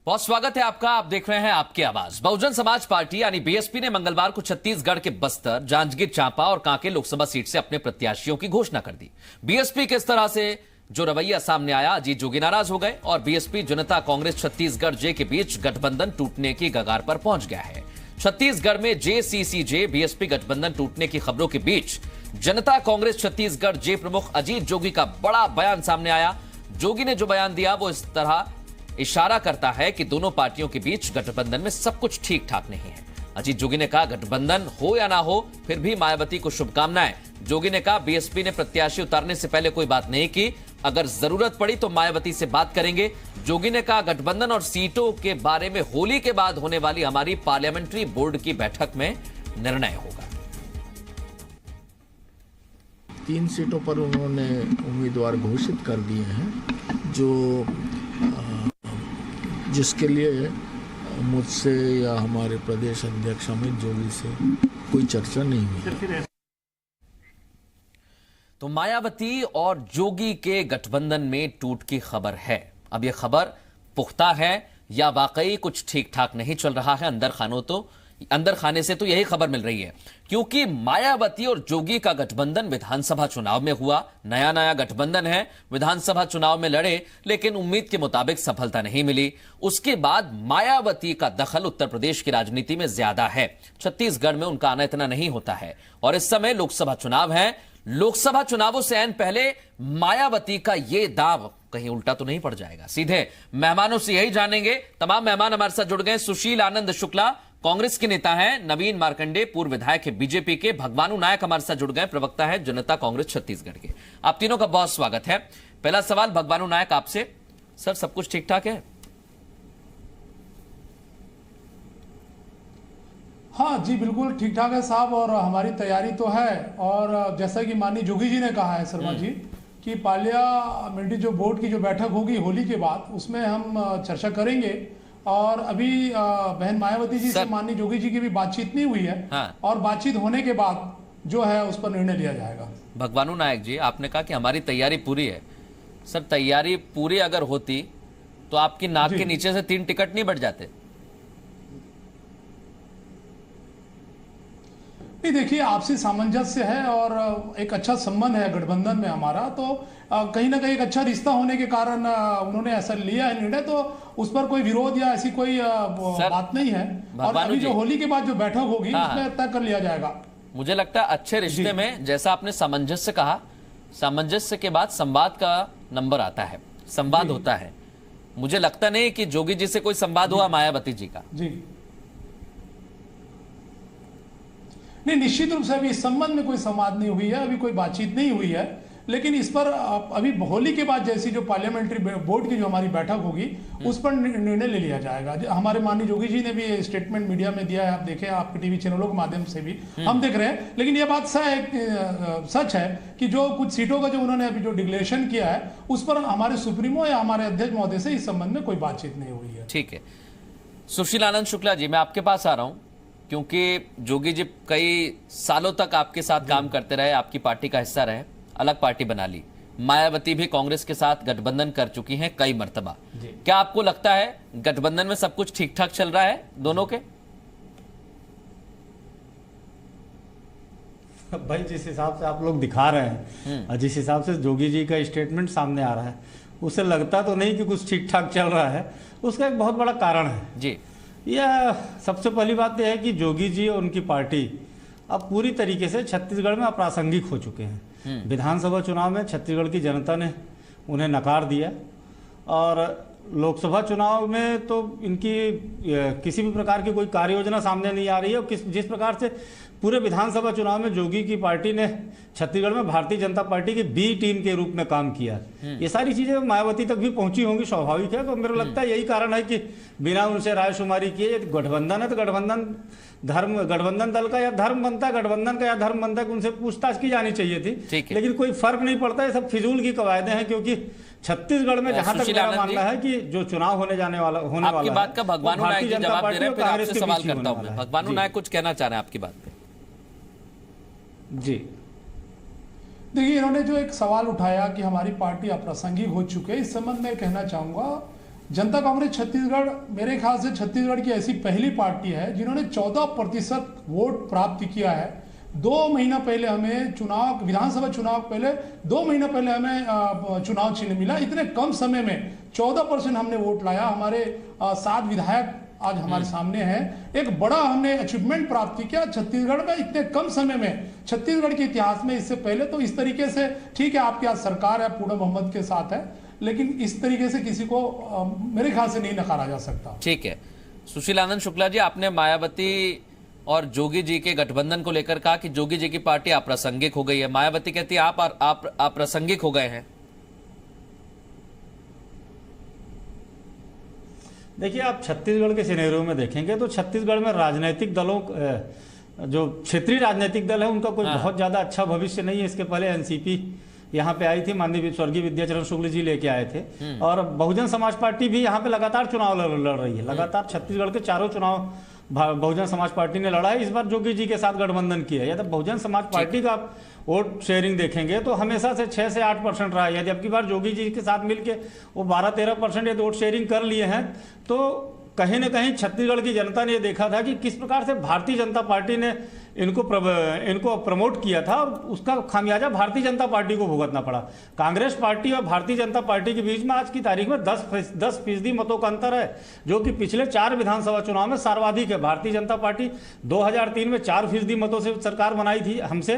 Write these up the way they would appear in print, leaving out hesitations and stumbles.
बहुत स्वागत है आपका। आप देख रहे हैं आपकी आवाज। बहुजन समाज पार्टी यानी बीएसपी ने मंगलवार को छत्तीसगढ़ के बस्तर, जांजगीर चांपा और कांके लोकसभा सीट से अपने प्रत्याशियों की घोषणा कर दी। बीएसपी के इस तरह से जो रवैया सामने आया, अजीत जोगी नाराज हो गए और बीएसपी जनता कांग्रेस छत्तीसगढ़ जे के बीच गठबंधन टूटने की कगार पर पहुंच गया है। छत्तीसगढ़ में जेसीसीजे बीएसपी गठबंधन टूटने की खबरों के बीच जनता कांग्रेस छत्तीसगढ़ जे प्रमुख अजीत जोगी का बड़ा बयान सामने आया। जोगी ने जो बयान दिया वो इस तरह इशारा करता है कि दोनों पार्टियों के बीच गठबंधन में सब कुछ ठीक ठाक नहीं है। अजीत जोगी ने कहा, गठबंधन हो या ना हो फिर भी मायावती को शुभकामनाएं। जोगी ने कहा, बीएसपी ने प्रत्याशी उतारने से पहले कोई बात नहीं की, अगर जरूरत पड़ी तो मायावती से बात करेंगे। जोगी ने कहा, गठबंधन और सीटों के बारे में होली के बाद होने वाली हमारी पार्लियामेंट्री बोर्ड की बैठक में निर्णय होगा। 3 सीटों पर उन्होंने उम्मीदवार घोषित कर दिए हैं, जो जिसके लिए मुझसे या हमारे प्रदेश अध्यक्ष अमित जोगी से कोई चर्चा नहीं हुई। तो मायावती और जोगी के गठबंधन में टूट की खबर है। अब यह खबर पुख्ता है या वाकई कुछ ठीक ठाक नहीं चल रहा है अंदर खाने से, तो यही खबर मिल रही है, क्योंकि मायावती और जोगी का गठबंधन विधानसभा चुनाव में हुआ। नया गठबंधन है, विधानसभा चुनाव में लड़े लेकिन उम्मीद के मुताबिक सफलता नहीं मिली। उसके बाद मायावती का दखल उत्तर प्रदेश की राजनीति में ज्यादा है, छत्तीसगढ़ में उनका आना इतना नहीं होता है। और इस समय लोकसभा चुनाव है। लोकसभा चुनावों से ऐन पहले मायावती का यह दाव कहीं उल्टा तो नहीं पड़ जाएगा। सीधे मेहमानों से यही जानेंगे। तमाम मेहमान हमारे साथ जुड़ गए। सुशील आनंद शुक्ला कांग्रेस के नेता हैं, नवीन मार्कंडे पूर्व विधायक है बीजेपी के, भगवानू नायक हमारे साथ जुड़ गए, प्रवक्ता है जनता कांग्रेस छत्तीसगढ़ के। आप तीनों का बहुत स्वागत है। पहला सवाल भगवानू नायक आपसे, सर सब कुछ ठीक ठाक है? हाँ जी, बिल्कुल ठीक ठाक है साहब, और हमारी तैयारी तो है। और जैसा कि माननीय जोगी जी ने कहा है शर्मा जी कि पार्लियामेंट्री जो बोर्ड की जो बैठक होगी होली के बाद, उसमें हम चर्चा करेंगे। और अभी बहन मायावती जी से माननीय जोगी जी की भी बातचीत नहीं हुई है। हाँ। और बातचीत होने के बाद जो है उस पर निर्णय लिया जाएगा। भगवानू नायक जी, आपने कहा कि हमारी तैयारी पूरी है। सर तैयारी पूरी अगर होती तो आपकी नाक के नीचे से 3 टिकट नहीं बढ़ जाते? नहीं, देखिए आपसी सामंजस्य है और एक अच्छा संबंध है गठबंधन में हमारा, तो कहीं ना कहीं एक अच्छा रिश्ता होने के कारण उन्होंने ऐसा लिया है निर्णय, तो उस पर कोई विरोध या ऐसी कोई बात नहीं है। और अभी जो होली के बाद जो बैठक होगी उसमें तय कर लिया जाएगा। मुझे लगता है अच्छे रिश्ते में, जैसा आपने सामंजस्य कहा, सामंजस्य के बाद संवाद का नंबर आता है, संवाद होता है। मुझे लगता नहीं कि जोगी जी से कोई संवाद हुआ मायावती जी का। जी नहीं, निश्चित रूप से अभी इस संबंध में कोई संवाद नहीं हुई है, अभी कोई बातचीत नहीं हुई है। लेकिन इस पर अभी होली के बाद जैसी जो पार्लियामेंट्री बोर्ड की जो हमारी बैठक होगी उस पर निर्णय ले लिया जाएगा। हमारे माननीय जोगी जी ने भी स्टेटमेंट मीडिया में दिया है, आप देखें, आपके टीवी चैनलों के माध्यम से भी हम देख रहे हैं। लेकिन यह बात सच है कि जो कुछ सीटों का जो उन्होंने अभी जो डिक्लेरेशन किया है उस पर हमारे सुप्रीमो या हमारे अध्यक्ष महोदय से इस संबंध में कोई बातचीत नहीं हुई है। ठीक है, सुशील आनंद शुक्ला जी, मैं आपके पास आ रहा हूं क्योंकि जोगी जी कई सालों तक आपके साथ काम करते रहे, आपकी पार्टी का हिस्सा रहे, अलग पार्टी बना ली। मायावती भी कांग्रेस के साथ गठबंधन कर चुकी हैं कई मर्तबा। क्या आपको लगता है गठबंधन में सब कुछ ठीक ठाक चल रहा है दोनों के? भाई, जिस हिसाब से आप लोग दिखा रहे हैं और जिस हिसाब से जोगी जी का स्टेटमेंट सामने आ रहा है, उससे लगता तो नहीं कि कुछ ठीक ठाक चल रहा है। उसका एक बहुत बड़ा कारण है जी। यह सबसे पहली बात यह है कि जोगी जी और उनकी पार्टी अब पूरी तरीके से छत्तीसगढ़ में अप्रासंगिक हो चुके हैं। विधानसभा चुनाव में छत्तीसगढ़ की जनता ने उन्हें नकार दिया और लोकसभा चुनाव में तो इनकी किसी भी प्रकार की कोई कार्य योजना सामने नहीं आ रही है। और जिस प्रकार से पूरे विधानसभा चुनाव में जोगी की पार्टी ने छत्तीसगढ़ में भारतीय जनता पार्टी की बी टीम के रूप में काम किया, ये सारी चीजें मायावती तक भी पहुंची होंगी, स्वाभाविक है। तो मेरे को लगता है यही कारण है कि बिना उनसे रायशुमारी किए गठबंधन है तो गठबंधन दल का या धर्म बनता है, गठबंधन का या धर्म बनता है, उनसे पूछताछ की जानी चाहिए थी। लेकिन कोई फर्क नहीं पड़ता, ये सब फिजूल की कवायदे हैं। क्योंकि छत्तीसगढ़ में जहां तक मेरा मानना है कि जो चुनाव होने वाला आपकी बात का भगवानू नायक जी जवाब दे रहे हैं, फिर आपसे सवाल करता हूं मैं। भगवानू नायक कुछ कहना चाह रहे हैं आपकी बात पे? जी देखिए, इन्होंने जो एक सवाल उठाया कि हमारी पार्टी अप्रासंगिक हो चुके, इस संबंध में कहना चाहूंगा जनता कांग्रेस छत्तीसगढ़ मेरे ख्याल से छत्तीसगढ़ की ऐसी पहली पार्टी है जिन्होंने 14% वोट प्राप्त किया है। 2 महीना पहले हमें चुनाव, विधानसभा चुनाव पहले 2 महीना पहले हमें चुनाव चिन्ह मिला। इतने कम समय में 14% हमने वोट लाया। हमारे 7 विधायक आज हमारे सामने हैं। एक बड़ा हमने अचीवमेंट प्राप्त किया छत्तीसगढ़ में इतने कम समय में, छत्तीसगढ़ के इतिहास में। इससे पहले तो इस तरीके से ठीक है आपकी आज सरकार है, पूरा मोहम्मद के साथ है, लेकिन इस तरीके से किसी को मेरे ख्याल से नहीं नकारा जा सकता। ठीक है, सुशील आनंद शुक्ला जी, आपने मायावती और जोगी जी के गठबंधन को लेकर कहा कि जोगी जी की पार्टी अप्रासंगिक हो गई है। मायावती कहती है आप अप्रासंगिक हो गए हैं। देखिए, आप छत्तीसगढ़ के सिनेरियो में देखेंगे तो छत्तीसगढ़ में राजनीतिक दलों, जो क्षेत्रीय राजनीतिक दल है, उनका कोई बहुत ज्यादा अच्छा भविष्य नहीं है। इसके पहले एनसीपी यहाँ पे आई थी, माननीय स्वर्गीय विद्याचरण शुक्ल जी लेके आए थे, और बहुजन समाज पार्टी भी यहाँ पे लगातार चुनाव लड़ रही है। लगातार छत्तीसगढ़ के चारों चुनाव बहुजन समाज पार्टी ने लड़ा है। इस बार जोगी जी के साथ गठबंधन किया है। यदि बहुजन समाज पार्टी का वोट शेयरिंग देखेंगे तो हमेशा से 6 से 8% रहा है। यदि अब की बार जोगी जी के साथ मिलके वो 12-13% यदि वोट शेयरिंग कर लिए हैं तो कहीं ना कहीं छत्तीसगढ़ की जनता ने ये देखा था कि किस प्रकार से भारतीय जनता पार्टी ने इनको प्रमोट किया था, और उसका खामियाजा भारतीय जनता पार्टी को भुगतना पड़ा। कांग्रेस पार्टी और भारतीय जनता पार्टी के बीच में आज की तारीख में 10% मतों का अंतर है, जो कि पिछले 4 विधानसभा चुनाव में सर्वाधिक है। भारतीय जनता पार्टी 2003 में 4% मतों से सरकार बनाई थी हमसे।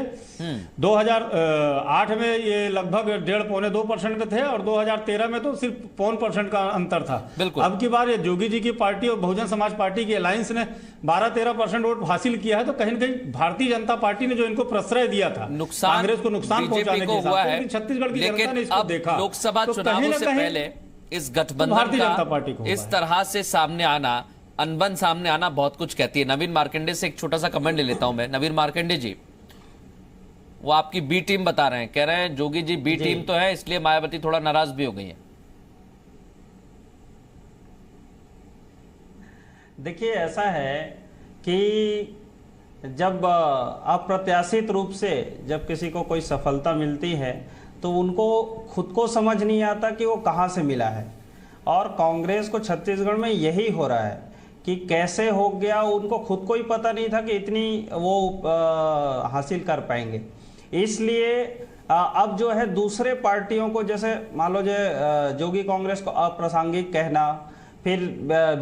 2008 में ये लगभग 1.5-2% में थे, और 2013 में तो सिर्फ 0.5% का अंतर था। अब की बार ये जोगी जी की पार्टी और बहुजन समाज पार्टी की अलायंस ने 12-13% वोट हासिल किया है। तो कहीं न कहीं भारतीय जनता पार्टी ने जो इनको प्रश्रय दिया था, कांग्रेस को नुकसान पहुंचाने के हिसाब से, छत्तीसगढ़ की जनता ने इसको देखा। लोकसभा चुनावों से पहले इस गठबंधन भारतीय जनता पार्टी को इस तरह से सामने आना, अनबन सामने आना बहुत कुछ कहती है। नवीन मार्कंडे से एक छोटा सा कमेंट ले लेता हूं मैं। नवीन मार्कंडे जी, वो आपकी बी टीम बता रहे हैं, कह रहे हैं जोगी जी बी टीम तो है, इसलिए मायावती थोड़ा नाराज भी हो गई है। देखिए, ऐसा है कि जब अप्रत्याशित रूप से जब किसी को कोई सफलता मिलती है तो उनको खुद को समझ नहीं आता कि वो कहाँ से मिला है। और कांग्रेस को छत्तीसगढ़ में यही हो रहा है कि कैसे हो गया, उनको खुद को ही पता नहीं था कि इतनी वो हासिल कर पाएंगे। इसलिए अब जो है दूसरे पार्टियों को, जैसे मान लो जोगी कांग्रेस को अप्रासंगिक कहना, फिर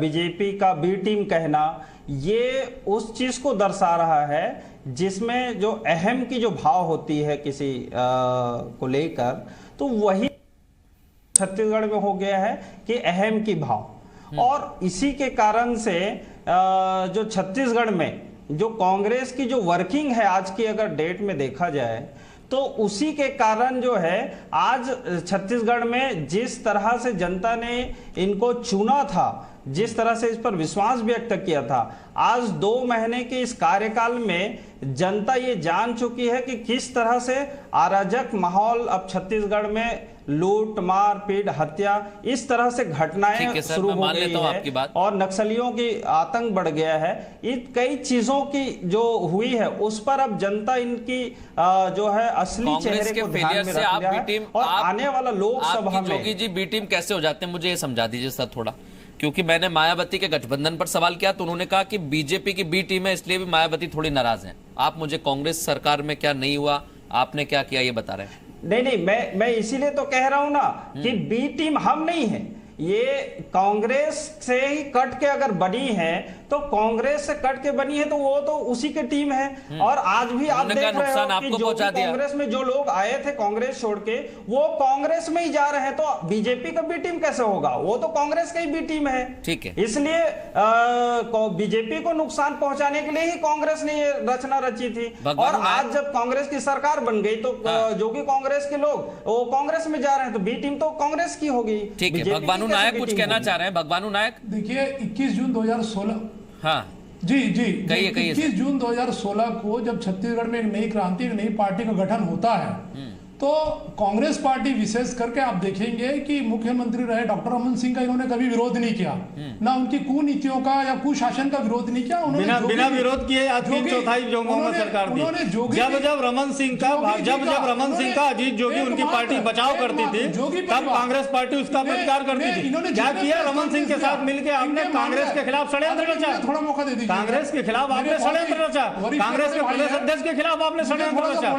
बीजेपी का बी टीम कहना, ये उस चीज को दर्शा रहा है जिसमें जो अहम की जो भाव होती है किसी को लेकर, तो वही छत्तीसगढ़ में हो गया है कि अहम की भाव। और इसी के कारण से जो छत्तीसगढ़ में जो कांग्रेस की जो वर्किंग है आज की अगर डेट में देखा जाए, तो उसी के कारण जो है आज छत्तीसगढ़ में जिस तरह से जनता ने इनको चुना था, जिस तरह से इस पर विश्वास व्यक्त किया था, आज 2 महीने के इस कार्यकाल में जनता ये जान चुकी है कि किस तरह से अराजक माहौल अब छत्तीसगढ़ में लूट, मार पीट, हत्या, इस तरह से घटनाएं शुरू हो गई है और नक्सलियों की आतंक बढ़ गया है। इन कई चीजों की जो हुई है उस पर अब जनता इनकी जो है असली चेहरे को ध्यान में रख लिया है। और आने वाला लोकसभा में जोगी जी बी टीम कैसे हो जाते हैं, मुझे ये समझा दीजिए सर थोड़ा, क्योंकि मैंने मायावती के गठबंधन पर सवाल किया तो उन्होंने कहा कि बीजेपी की बी टीम है, इसलिए भी मायावती थोड़ी नाराज हैं। आप मुझे कांग्रेस सरकार में क्या नहीं हुआ, आपने क्या किया, ये बता रहे हैं। नहीं, मैं इसीलिए तो कह रहा हूं ना कि बी टीम हम नहीं है, ये कांग्रेस से ही कट के अगर बनी है तो कांग्रेस से कट के बनी है तो वो तो उसी की टीम है। और आज भी आप देख रहे हो कि जो कांग्रेस में जो लोग आए थे कांग्रेस छोड़ के, वो कांग्रेस में ही जा रहे हैं, तो बीजेपी का बी टीम कैसे होगा? वो तो कांग्रेस का ही बी टीम है। ठीक है, इसलिए बीजेपी को नुकसान पहुंचाने के लिए ही कांग्रेस ने ये रचना रची थी। और आज जब कांग्रेस की सरकार बन गई तो जो कि कांग्रेस के लोग वो कांग्रेस में जा रहे हैं, तो बी टीम तो कांग्रेस की होगी। ठीक है, भगवानु नायक कुछ कहना चाह रहे हैं। भगवानु नायक, देखिए 21 जून 2016, हाँ जी 21 कहिए। जून 2016 को जब छत्तीसगढ़ में एक नई क्रांति, एक नई पार्टी का गठन होता है, तो कांग्रेस पार्टी विशेष करके आप देखेंगे कि मुख्यमंत्री रहे डॉक्टर रमन सिंह का इन्होंने कभी विरोध नहीं किया, ना उनकी कुनीतियों का या कुशासन का विरोध नहीं किया। उन्होंने बिना विरोध किए आज 3/4 जो मोहम्मद सरकार दी। जब रमन सिंह का अजीत जोगी उनकी पार्टी बचाव करती थी तब कांग्रेस पार्टी उसका प्रतिकार करती थी। क्या किया रमन सिंह के साथ मिलकर आपने कांग्रेस के खिलाफ षड्यंत्र रचा, थोड़ा मौका दे दीजिए। कांग्रेस के खिलाफ आपने षड्यंत्र रचा, कांग्रेस के प्रदेश अध्यक्ष के खिलाफ आपने षड्यंत्र रचा,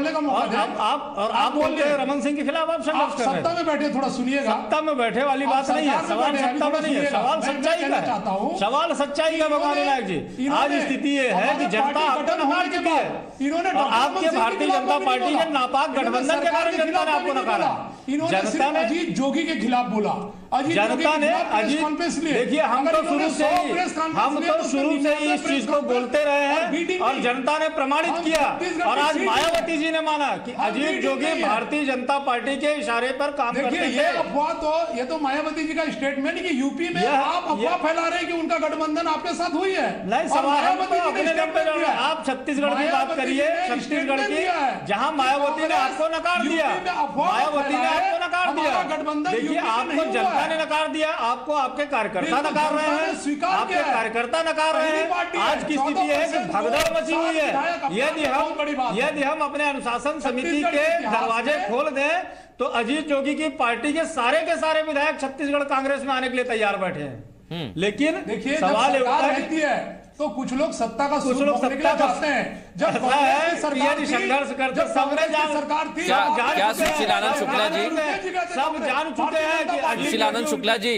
और आप रमन सिंह के खिलाफ आप संघर्ष कर रहे हैं। सत्ता में बैठे, थोड़ा सुनिएगा। सत्ता में बैठे वाली बात नहीं है, सवाल सत्ता में नहीं है, सवाल सच्चाई का है, सवाल सच्चाई का भगवान नायक जी। आज स्थिति ये है कि जनता आपको नकार चुकी है और आपके भारतीय जनता पार्टी के नापाक गठबंधन के कारण जनता ने आपको नकारा। जनता ने अजीत जोगी के खिलाफ बोला, जनता ने अजीत, देखिए हम तो शुरू से ही इस चीज को बोलते रहे हैं और जनता ने प्रमाणित किया, और आज मायावती जी ने माना कि अजीत जोगी भारतीय जनता पार्टी के इशारे पर काम करते थे। ये अफवाह तो, ये तो मायावती जी का स्टेटमेंट कि यूपी में आप अफवाह फैला रहे हैं कि उनका गठबंधन आपके साथ हुई है। नहीं, सवाल आप छत्तीसगढ़ की बात करिए, छत्तीसगढ़ की जहां मायावती ने आपको नकार दिया, मायावती ने आपको नकार दिया। देखिए आपको जनता ने नकार दिया, आपको आपके कार्यकर्ता नकार रहे हैं, आपके कार्यकर्ता नकार रहे हैं। आज की स्थिति है कि भगदड़ मची हुई है। यदि हम अपने अनुशासन समिति के दरवाजे खोल दें तो अजीत जोगी की पार्टी के सारे विधायक छत्तीसगढ़ कांग्रेस में आने के लिए तैयार बैठे हैं। लेकिन देखिए सवाल रहती है तो कुछ लोग सत्ता का कुछ लोग सत्ता चाहते हैं। जब संघर्ष करते सबने सरकार थी, क्या सुशील आनंद शुक्ला जी, सब जान चुके हैं कि सुशील आनंद शुक्ला जी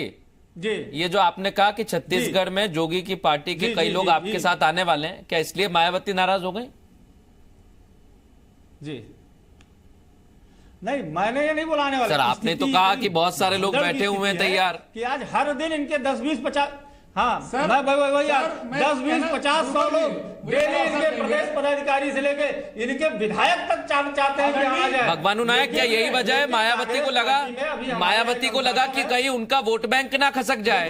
ये जो आपने कहा कि छत्तीसगढ़ में जोगी की पार्टी के कई लोग आपके साथ आने वाले हैं, क्या इसलिए मायावती नाराज हो गई? जी नहीं, मैंने ये नहीं बुलाने वाला सर, आपने तो कहा कि बहुत सारे लोग बैठे हुए हैं तैयार, कि आज हर दिन इनके 10, 20, 50 10, 20, 50, 100 लोग डेली इनके प्रदेश पदाधिकारी से लेके इनके विधायक तक चाहते हैं कि आ जाए। भगवानू नायक, क्या यही वजह है मायावती को लगा कि कहीं उनका वोट बैंक ना खसक जाए,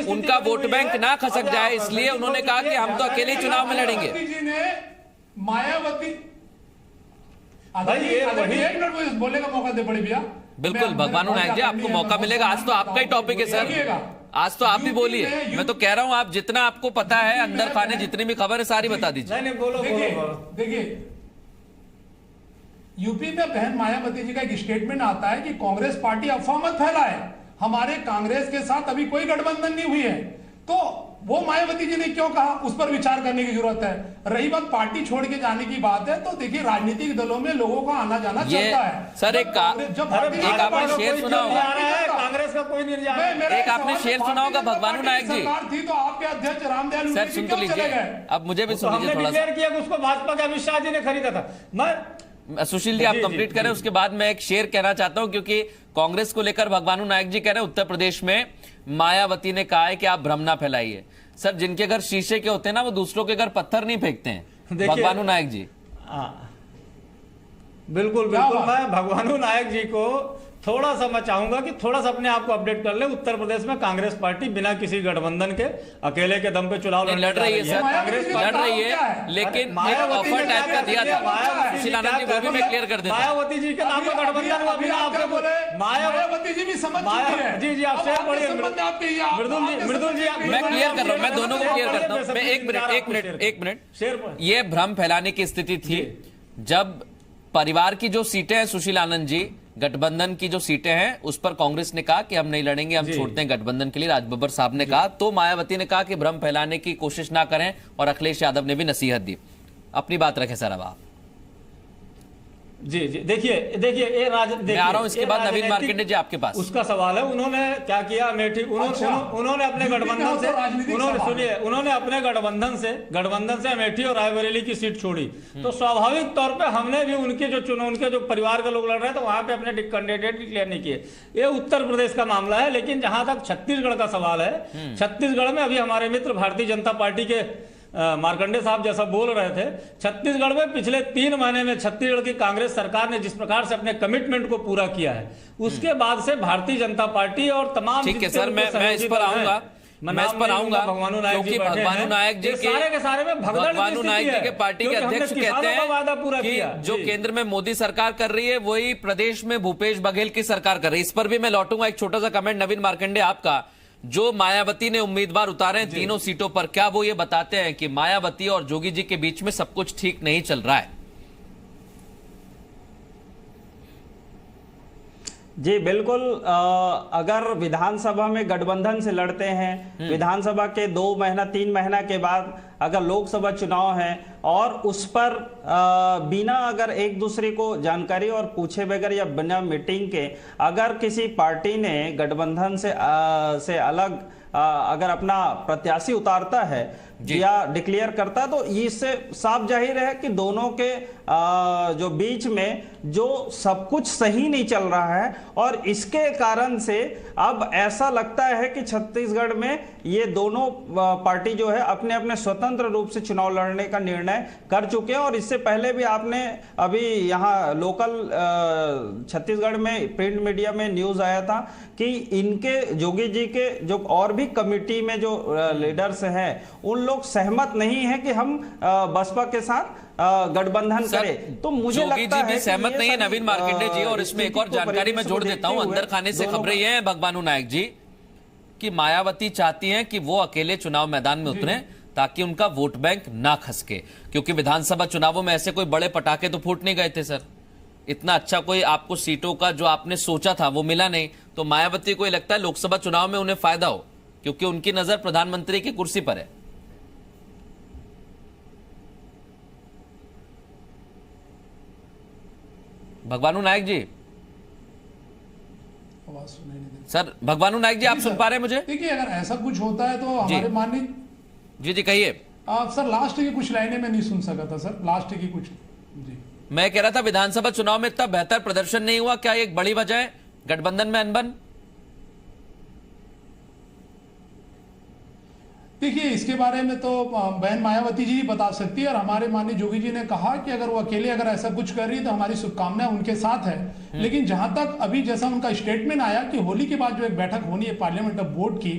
उनका वोट बैंक ना खसक जाए, इसलिए उन्होंने कहा कि हम तो अकेले चुनाव में लड़ेंगे। मायावती एक मिनट बोलने का मौका दे पड़े भैया। बिल्कुल भगवानू नायक जी, आपको मौका मिलेगा। आज तो आपका ही टॉपिक है सर, आज तो आप भी बोलिए। मैं तो कह रहा हूं आप जितना आपको पता है अंदर खाने जितनी भी खबर है सारी बता दीजिए। नहीं, बोलो। देखिए यूपी में बहन मायावती जी का एक स्टेटमेंट आता है कि कांग्रेस पार्टी अफवाह मत फैलाए, हमारे कांग्रेस के साथ अभी कोई गठबंधन नहीं हुई है। तो वो मायावती जी ने क्यों कहा, उस पर विचार करने की जरूरत है। रही बात पार्टी छोड़ के जाने की बात है, तो देखिए राजनीतिक दलों में लोगों का आना जाना चलता है। सर एक आपने शेर सुना होगा, कांग्रेस का कोई नहीं, एक आपने शेर सुना होगा भगवानू नायक जी थी तो आपके अध्यक्ष रामदयाल सर सुन तो लीजिए, अब मुझे भी सुन लीजिए थोड़ा सा। किया उसको भाजपा के अमित शाह जी ने खरीदा था। सुशील जी आप कंप्लीट करें, उसके बाद मैं एक शेर कहना चाहता हूं, क्योंकि कांग्रेस को लेकर भगवानू नायक जी कह रहे हैं उत्तर प्रदेश में मायावती ने कहा है कि आप भ्रम ना फैलाइए। सर जिनके घर शीशे के होते हैं ना, वो दूसरों के घर पत्थर नहीं फेंकते हैं। भगवानू नायक जी बिल्कुल मैं भगवानू नायक जी को थोड़ा सा मैं चाहूंगा कि थोड़ा सा अपने आप को अपडेट कर ले। उत्तर प्रदेश में कांग्रेस पार्टी बिना किसी गठबंधन के अकेले के दम पे चुनाव लड़ रही है सर, लड़ रही है, लेकिन एक ऑफर टाइप का दिया था सुशील आनंद जी, वो भी मैं क्लियर कर देता हूं। मायावती जी के नाम पर गठबंधन हुआ बिना आपसे बोले। मायावती जी भी समझ चुकी है। जी आप शेयर पढ़िए मृदुल जी, मैं क्लियर कर रहा हूं, मैं दोनों को क्लियर करता हूं। मैं एक मिनट शेयर, ये भ्रम फैलाने की स्थिति थी जब परिवार की जो सीटें हैं सुशील आनंद जी, गठबंधन की जो सीटें हैं उस पर कांग्रेस ने कहा कि हम नहीं लड़ेंगे, हम छोड़ते हैं गठबंधन के लिए, राजबब्बर साहब ने कहा, तो मायावती ने कहा कि भ्रम फैलाने की कोशिश ना करें, और अखिलेश यादव ने भी नसीहत दी। अपनी बात रखें सर अब आप। जी देखिए मैं आ रहा हूं, इसके बाद नवीन मार्केंडे जी आपके पास। उसका सवाल है उन्होंने क्या किया अमेठी, उन्होंने अपने गठबंधन से, उन्होंने अपने गठबंधन से अमेठी और रायबरेली की सीट छोड़ी। तो स्वाभाविक तौर पे हमने भी उनके जो परिवार के लोग लड़ रहे थे वहां पे अपने कैंडिडेट डिक्लेयर नहीं किए। ये उत्तर प्रदेश का मामला है। लेकिन जहां तक छत्तीसगढ़ का सवाल है, छत्तीसगढ़ में अभी हमारे मित्र भारतीय जनता पार्टी के मार्कंडे साहब जैसा बोल रहे थे, छत्तीसगढ़ में पिछले 3 महीने में छत्तीसगढ़ की कांग्रेस सरकार ने जिस प्रकार से अपने कमिटमेंट को पूरा किया है, उसके बाद से भारतीय जनता पार्टी और तमाम, ठीक है सर, मैं इस पर आऊंगा। मैं इस पर आऊंगा क्योंकि भगवानु नायक जी भगवानु नायक जी के पार्टी के अध्यक्ष कहते हैं कि जो केंद्र में मोदी सरकार कर रही है वही प्रदेश में भूपेश बघेल की सरकार कर रही है। इस पर भी मैं लौटूंगा। एक छोटा सा कमेंट नवीन मार्कंडे आपका। जो मायावती ने उम्मीदवार उतारे तीनों सीटों पर, क्या वो ये बताते हैं कि मायावती और जोगी जी के बीच में सब कुछ ठीक नहीं चल रहा है? जी बिल्कुल। अगर विधानसभा में गठबंधन से लड़ते हैं, विधानसभा के 2 महीना 3 महीना के बाद अगर लोकसभा चुनाव है और उस पर बिना अगर एक दूसरे को जानकारी और पूछे बगैर या बिना मीटिंग के अगर किसी पार्टी ने गठबंधन से अलग अगर अपना प्रत्याशी उतारता है या डिक्लेयर करता है, तो इससे साफ जाहिर है कि दोनों के जो बीच में जो सब कुछ सही नहीं चल रहा है। और इसके कारण से अब ऐसा लगता है कि छत्तीसगढ़ में ये दोनों पार्टी जो है अपने अपने स्वतंत्र रूप से चुनाव लड़ने का निर्णय कर चुके हैं। और इससे पहले भी आपने अभी यहाँ लोकल छत्तीसगढ़ में प्रिंट मीडिया में न्यूज आया था कि इनके जोगी जी के जो और भी कमिटी में जो लीडर्स हैं उन लोग सहमत नहीं है कि हम बसपा के साथ गठबंधन करें। तो मुझे लगता है सहमत नहीं है नवीन मार्कंडे जी। और इसमें एक और जानकारी मैं जोड़ देता हूं। अंदर खाने से खबरें ये हैं भगवानु नायक जी कि मायावती चाहती हैं कि वो अकेले चुनाव मैदान में उतरे ताकि उनका वोट बैंक ना खसके, क्योंकि विधानसभा चुनावों में ऐसे कोई बड़े पटाखे तो फूट नहीं गए थे सर। इतना अच्छा कोई आपको सीटों का जो आपने सोचा था वो मिला नहीं। तो मायावती को लगता है लोकसभा चुनाव में उन्हें फायदा हो, क्योंकि उनकी नजर प्रधानमंत्री की कुर्सी पर है। भगवानु नायक जी, आवाज सुनाई नहीं देती। सर भगवानु नायक जी, आप सुन पा रहे हैं मुझे? देखिए, अगर ऐसा कुछ होता है तो हमारे माननीय जी कहिए। सर लास्ट की कुछ लाइनें मैं नहीं सुन सका था सर, लास्ट की कुछ। जी मैं कह रहा था विधानसभा चुनाव में इतना बेहतर प्रदर्शन नहीं हुआ, क्या एक बड़ी वजह है गठबंधन में अनबन? देखिए, इसके बारे में तो बहन मायावती जी बता सकती है। और हमारे माननीय जोगी जी ने कहा कि अगर वो अकेले अगर ऐसा कुछ कर रही है तो हमारी शुभकामनाएं उनके साथ है। लेकिन जहां तक अभी जैसा उनका स्टेटमेंट आया कि होली के बाद जो एक बैठक होनी है पार्लियामेंट ऑफ बोर्ड की,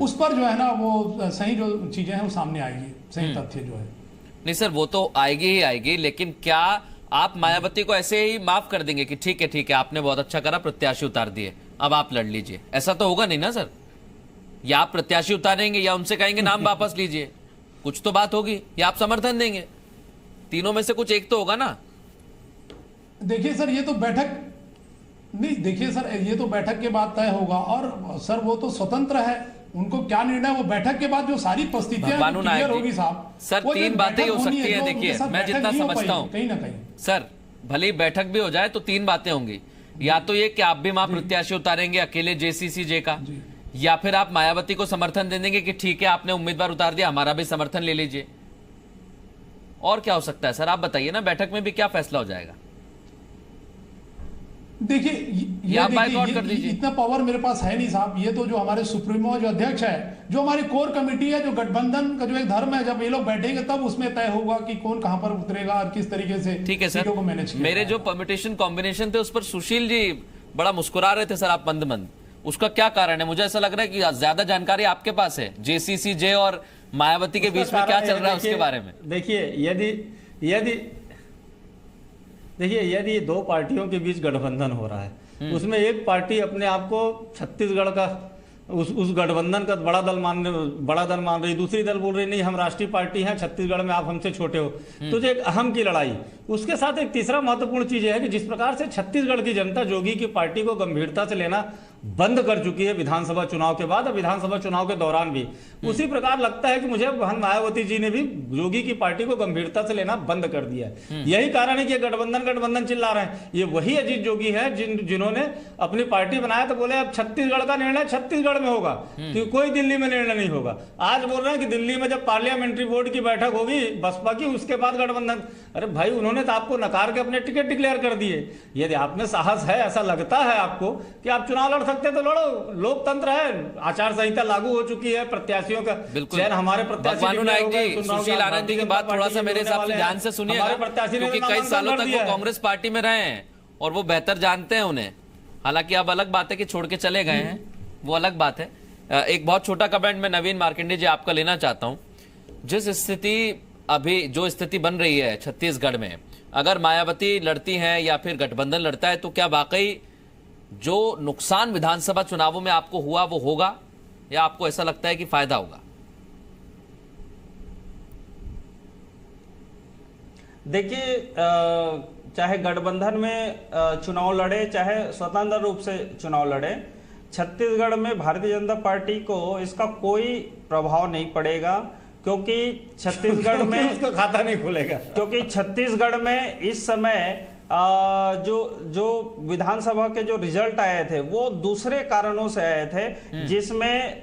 उस पर जो है ना वो सही जो चीजें हैं वो सामने आएगी, सही तथ्य जो है। नहीं सर, वो तो आएगी ही आएगी, लेकिन क्या आप मायावती को ऐसे ही माफ कर देंगे कि ठीक है आपने बहुत अच्छा करा, प्रत्याशी उतार दिए, अब आप लड़ लीजिए? ऐसा तो होगा नहीं ना सर। या आप प्रत्याशी उतारेंगे या उनसे कहेंगे नाम वापस लीजिए, कुछ तो बात होगी, या आप समर्थन देंगे? तीनों में से कुछ एक तो होगा ना। देखिए सर, ये तो बैठक नहीं, देखिए सर ये तो बैठक के बाद तय होगा। और सर वो तो स्वतंत्र है, उनको क्या निर्णय वो बैठक के बाद जो सारी परिस्थितियां क्लियर होगी साहब। सर 3 बातें ही हो सकती है। देखिए मैं जितना समझता हूं कहीं ना कहीं सर, भले ही बैठक भी हो जाए तो 3 बातें होंगी। या तो ये कि आप भी वहां प्रत्याशी उतारेंगे अकेले जेसीसीजे का, या फिर आप मायावती को समर्थन दे देंगे कि ठीक है आपने उम्मीदवार उतार दिया, हमारा भी समर्थन ले लीजिए। और क्या हो सकता है सर, आप बताइए ना, बैठक में भी क्या फैसला हो जाएगा? देखिए ये इतना पावर मेरे पास है नहीं साहब। ये तो जो हमारे सुप्रीमो जो अध्यक्ष है, जो हमारी कोर कमेटी है, जो गठबंधन का जो एक धर्म है, जब ये लोग बैठेंगे तब उसमें तय होगा कि कौन कहां पर उतरेगा और किस तरीके से ठीक है सर को मैनेज किया। मेरे जो परमिटेशन कॉम्बिनेशन थे उस पर सुशील जी बड़ा मुस्कुरा रहे थे सर, आप मंद मंद, उसका क्या कारण है? मुझे ऐसा लग रहा है कि ज्यादा जानकारी आपके पास है जेसीसीजे और मायावती के बीच में क्या चल रहा है उसके बारे में। देखिए यदि 2 पार्टियों के बीच गठबंधन हो रहा है, उसमें एक पार्टी अपने आप को छत्तीसगढ़ का उस गठबंधन का बड़ा दल मान रही, दूसरी दल बोल रही नहीं हम राष्ट्रीय पार्टी हैं, छत्तीसगढ़ में आप हमसे छोटे हो, तो जो एक अहम की लड़ाई। उसके साथ एक तीसरा महत्वपूर्ण चीज है कि जिस प्रकार से छत्तीसगढ़ की जनता जोगी की पार्टी को गंभीरता से लेना बंद कर चुकी है विधानसभा चुनाव के बाद और विधानसभा चुनाव के दौरान भी, उसी प्रकार लगता है कि मुझे बहन मायावती जी ने भी जोगी की पार्टी को गंभीरता से लेना बंद कर दिया है। यही कारण है कि गठबंधन चिल्ला रहे हैं। ये वही अजीत जोगी है जिन्होंने अपनी पार्टी बनाया तो बोले अब छत्तीसगढ़ का निर्णय छत्तीसगढ़ में होगा, तो कोई दिल्ली में निर्णय नहीं होगा। आज बोल रहे हैं कि दिल्ली में जब पार्लियामेंट्री बोर्ड की बैठक होगी बसपा की, उसके बाद गठबंधन। अरे भाई, उन्होंने तो आपको नकार के अपने टिकट डिक्लेयर कर दिए। यदि आप में साहस है, ऐसा लगता है आपको कि आप चुनाव लड़ सकते तो लड़ो, लोकतंत्र है, आचार संहिता लागू हो चुकी है, प्रत्याशियों का चयन हमारे प्रत्याशी। नायक जी, सुशील आनंद जी की बात थोड़ा सा मेरे हिसाब से ध्यान से सुनिएगा, क्योंकि कई सालों तक वो कांग्रेस पार्टी में रहे हैं और वो बेहतर जानते हैं उन्हें। हालांकि अब अलग बात है कि छोड़ के चले गए हैं, वो अलग बात है, एक बहुत छोटा कमेंट मैं नवीन मार्कंडे जी आपका लेना चाहता हूं। जिस स्थिति अभी जो स्थिति बन रही है छत्तीसगढ़ में, अगर मायावती लड़ती हैं या फिर गठबंधन लड़ता है, तो क्या वाकई जो नुकसान विधानसभा चुनावों में आपको हुआ वो होगा, या आपको ऐसा लगता है कि फायदा होगा? देखिए, चाहे गठबंधन में चुनाव लड़े, चाहे स्वतंत्र रूप से चुनाव लड़े, छत्तीसगढ़ में भारतीय जनता पार्टी को इसका कोई प्रभाव नहीं पड़ेगा, क्योंकि छत्तीसगढ़ में उसका खाता नहीं खुलेगा। क्योंकि छत्तीसगढ़ में इस समय जो विधानसभा के जो रिजल्ट आए थे वो दूसरे कारणों से आए थे, जिसमें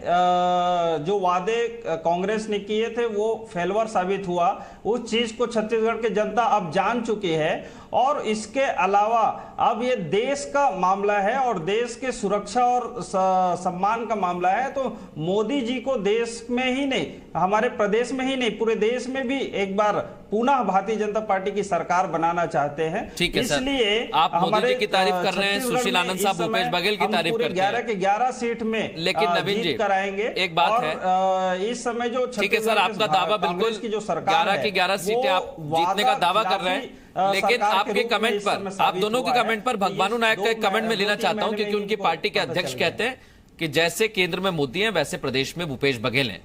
जो वादे कांग्रेस ने किए थे वो फेलवर साबित हुआ। उस चीज को छत्तीसगढ़ की जनता अब जान चुकी है, और इसके अलावा अब ये देश का मामला है और देश के सुरक्षा और सम्मान का मामला है। तो मोदी जी को देश में ही नहीं, हमारे प्रदेश में ही नहीं, पूरे देश में भी एक बार पुनः भारतीय जनता पार्टी की सरकार बनाना चाहते हैं। ठीक है, इसलिए आप मोदी जी की तारीफ कर रहे हैं, सुशील आनंद साहब भूपेश बघेल की तारीफ करते हैं। 11 के 11 सीट में लेकिन नवीन जी कराएंगे। एक बात है, इस समय जो ठीक है सर, आपका दावा बिल्कुल की जो सरकार 11 की 11 सीटें आप जीतने का दावा कर रहे हैं, लेकिन आपके कमेंट पर, आप दोनों के कमेंट पर भगवानू नायक का एक कमेंट में लेना चाहता हूं, क्योंकि उनकी पार्टी के अध्यक्ष कहते हैं कि जैसे केंद्र में मोदी हैं वैसे प्रदेश में भूपेश बघेल हैं।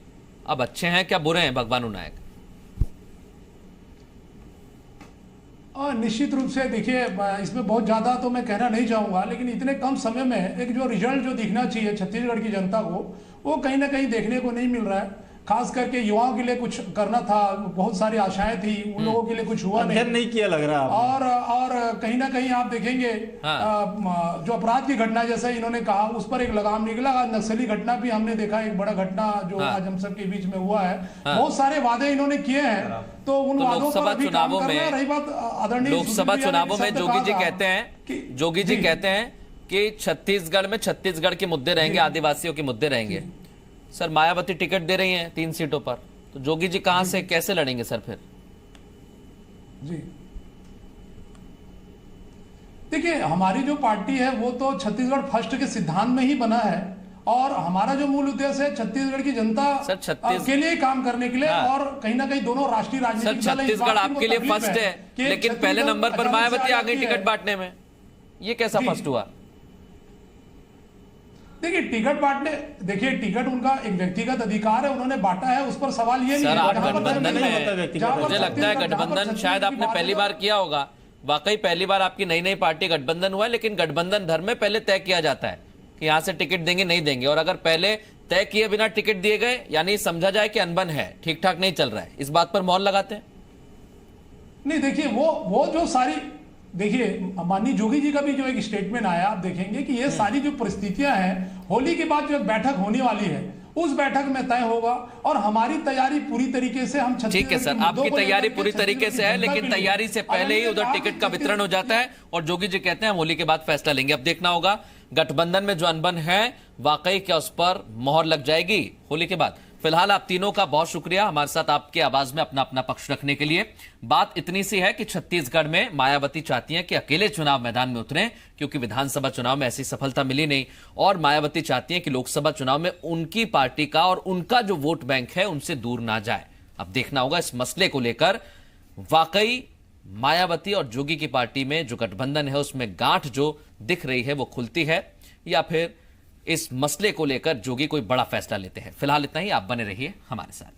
अब अच्छे हैं क्या बुरे हैं भगवानू नायक? निश्चित रूप से देखिए, इसमें बहुत ज़्यादा तो मैं कहना नहीं चाहूँगा, लेकिन इतने कम समय में एक जो रिजल्ट जो दिखना चाहिए छत्तीसगढ़ की जनता को, वो कहीं ना कहीं देखने को नहीं मिल रहा है। खास करके युवाओं के लिए कुछ करना था, बहुत सारी आशाएं थी, उन लोगों के लिए कुछ हुआ नहीं किया लग रहा है। और कहीं ना कहीं आप देखेंगे जो अपराध की घटना जैसे इन्होंने कहा, उस पर एक लगाम निकला। नक्सली घटना भी हमने देखा, एक बड़ा घटना जो आज हम सब के बीच में हुआ है। बहुत सारे वादे इन्होंने किए हैं, तो उन वादों पर अभी काम करना है। रही बात आदरणीय लोकसभा चुनावों में जोगी जी कहते हैं कि छत्तीसगढ़ में छत्तीसगढ़ के मुद्दे रहेंगे, आदिवासियों के मुद्दे रहेंगे। सर, मायावती टिकट दे रही हैं 3 सीटों पर, तो जोगी जी कहां से कैसे लड़ेंगे सर फिर? जी देखिए, हमारी जो पार्टी है वो तो छत्तीसगढ़ फर्स्ट के सिद्धांत में ही बना है, और हमारा जो मूल उद्देश्य है छत्तीसगढ़ की जनता के लिए काम करने के लिए। और कहीं ना कहीं दोनों राष्ट्रीय राजनीतिक दल छत्तीसगढ़ आपके लिए फर्स्ट है, लेकिन पहले नंबर पर मायावती आ गई टिकट बांटने में, ये कैसा फर्स्ट हुआ? देखिए, टिकट बांटने, देखिए टिकट उनका एक व्यक्तिगत अधिकार है, उन्होंने बांटा है, उस पर सवाल ये नहीं है। गठबंधन में मुझे लगता है गठबंधन शायद आपने पहली बार किया होगा, वाकई पहली बार आपकी नई पार्टी गठबंधन हुआ है, लेकिन गठबंधन धर्म में पहले तय किया जाता है कि यहां से टिकट देंगे नहीं देंगे, और अगर पहले तय किए बिना टिकट दिए गए, यानी समझा जाए कि अनबन है, ठीक ठाक नहीं चल रहा है, इस बात पर मोहर लगाते हैं? नहीं, देखिए वो जो सारी, देखिए माननीय जोगी जी का भी जो एक स्टेटमेंट आया, आप देखेंगे कि ये सारी जो परिस्थितियां हैं, होली के बाद जो एक बैठक होने वाली है उस बैठक में तय होगा, और हमारी तैयारी पूरी तरीके से हम ठीक है सर, आपकी तैयारी पूरी तरीके से है, लेकिन तैयारी से पहले ही उधर टिकट का वितरण हो जाता है और जोगी जी कहते हैं हम होली के बाद फैसला लेंगे। अब देखना होगा गठबंधन में जो अनबन है वाकई क्या उस पर मोहर लग जाएगी होली के बाद। फिलहाल आप तीनों का बहुत शुक्रिया हमारे साथ आपके आवाज में अपना अपना पक्ष रखने के लिए। बात इतनी सी है कि छत्तीसगढ़ में मायावती चाहती हैं कि अकेले चुनाव मैदान में उतरें, क्योंकि विधानसभा चुनाव में ऐसी सफलता मिली नहीं, और मायावती चाहती हैं कि लोकसभा चुनाव में उनकी पार्टी का और उनका जो वोट बैंक है उनसे दूर ना जाए। अब देखना होगा इस मसले को लेकर वाकई मायावती और जोगी की पार्टी में जो गठबंधन है उसमें गांठ जो दिख रही है वो खुलती है, या फिर इस मसले को लेकर जोगी कोई बड़ा फैसला लेते हैं। फिलहाल इतना ही, आप बने रहिए हमारे साथ।